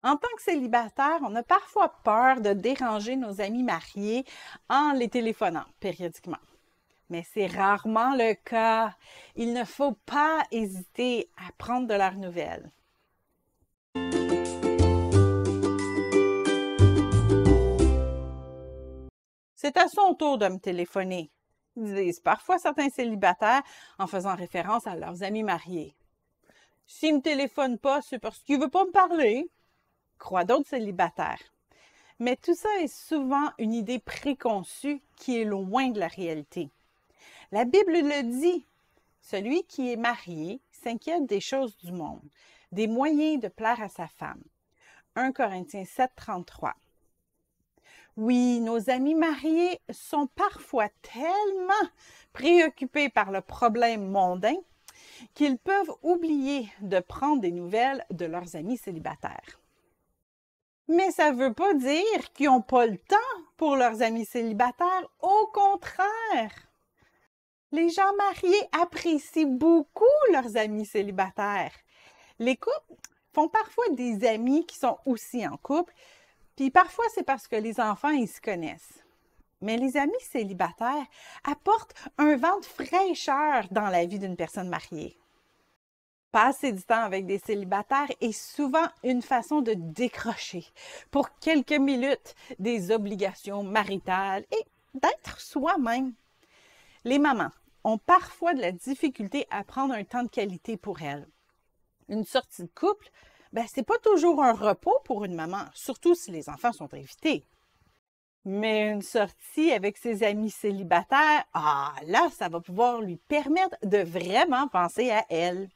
En tant que célibataire, on a parfois peur de déranger nos amis mariés en les téléphonant périodiquement. Mais c'est rarement le cas. Il ne faut pas hésiter à prendre de leurs nouvelles. C'est à son tour de me téléphoner, disent parfois certains célibataires en faisant référence à leurs amis mariés. S'il ne me téléphone pas, c'est parce qu'il ne veut pas me parler, croient d'autres célibataires. Mais tout ça est souvent une idée préconçue qui est loin de la réalité. La Bible le dit, celui qui est marié s'inquiète des choses du monde, des moyens de plaire à sa femme. 1 Corinthiens 7, 33. Oui, nos amis mariés sont parfois tellement préoccupés par le problème mondain qu'ils peuvent oublier de prendre des nouvelles de leurs amis célibataires. Mais ça ne veut pas dire qu'ils n'ont pas le temps pour leurs amis célibataires. Au contraire, les gens mariés apprécient beaucoup leurs amis célibataires. Les couples font parfois des amis qui sont aussi en couple, puis parfois c'est parce que les enfants, ils se connaissent. Mais les amis célibataires apportent un vent de fraîcheur dans la vie d'une personne mariée. Passer du temps avec des célibataires est souvent une façon de décrocher pour quelques minutes des obligations maritales et d'être soi-même. Les mamans ont parfois de la difficulté à prendre un temps de qualité pour elles. Une sortie de couple, c'est pas toujours un repos pour une maman, surtout si les enfants sont invités. Mais une sortie avec ses amis célibataires, là, ça va pouvoir lui permettre de vraiment penser à elle.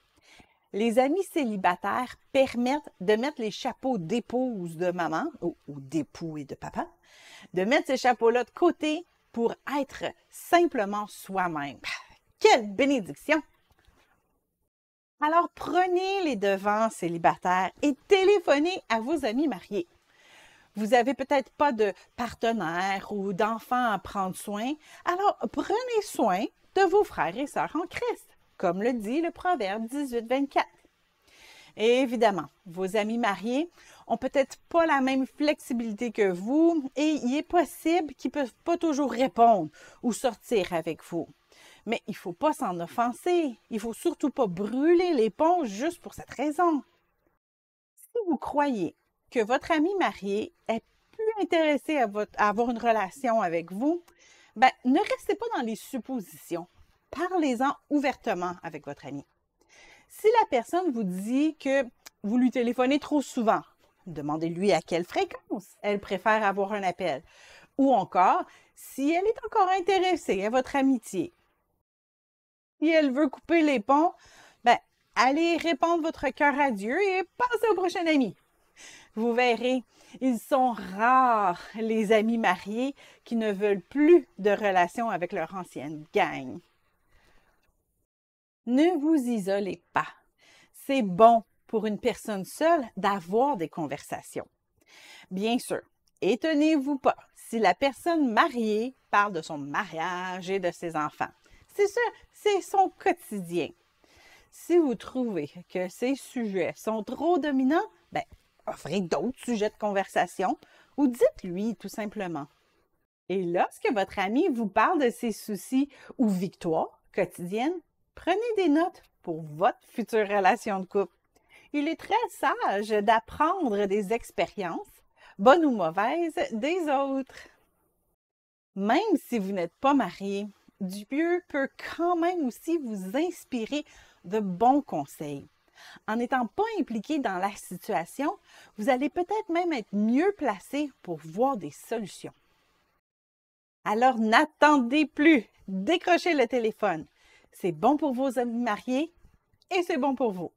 Les amis célibataires permettent de mettre les chapeaux d'épouse de maman, ou d'époux et de papa, de mettre ces chapeaux-là de côté pour être simplement soi-même. Quelle bénédiction! Alors prenez les devants célibataires et téléphonez à vos amis mariés. Vous n'avez peut-être pas de partenaire ou d'enfant à prendre soin, alors prenez soin de vos frères et sœurs en Christ, comme le dit le Proverbe 18-24. Et évidemment, vos amis mariés ont peut-être pas la même flexibilité que vous et il est possible qu'ils ne peuvent pas toujours répondre ou sortir avec vous. Mais il ne faut pas s'en offenser. Il ne faut surtout pas brûler les ponts juste pour cette raison. Si vous croyez que votre ami marié est plus intéressé à avoir une relation avec vous, ne restez pas dans les suppositions. Parlez-en ouvertement avec votre ami. Si la personne vous dit que vous lui téléphonez trop souvent, demandez-lui à quelle fréquence elle préfère avoir un appel. Ou encore, si elle est encore intéressée à votre amitié. Si elle veut couper les ponts, allez répandre votre cœur à Dieu et passez au prochain ami. Vous verrez, ils sont rares les amis mariés qui ne veulent plus de relation avec leur ancienne gang. Ne vous isolez pas. C'est bon pour une personne seule d'avoir des conversations. Bien sûr, étonnez-vous pas si la personne mariée parle de son mariage et de ses enfants. C'est sûr, c'est son quotidien. Si vous trouvez que ces sujets sont trop dominants, offrez d'autres sujets de conversation ou dites-lui tout simplement. Et lorsque votre ami vous parle de ses soucis ou victoires quotidiennes, prenez des notes pour votre future relation de couple. Il est très sage d'apprendre des expériences, bonnes ou mauvaises, des autres. Même si vous n'êtes pas marié, Dieu peut quand même aussi vous inspirer de bons conseils. En n'étant pas impliqué dans la situation, vous allez peut-être même être mieux placé pour voir des solutions. Alors n'attendez plus, décrochez le téléphone. C'est bon pour vos amis mariés et c'est bon pour vous.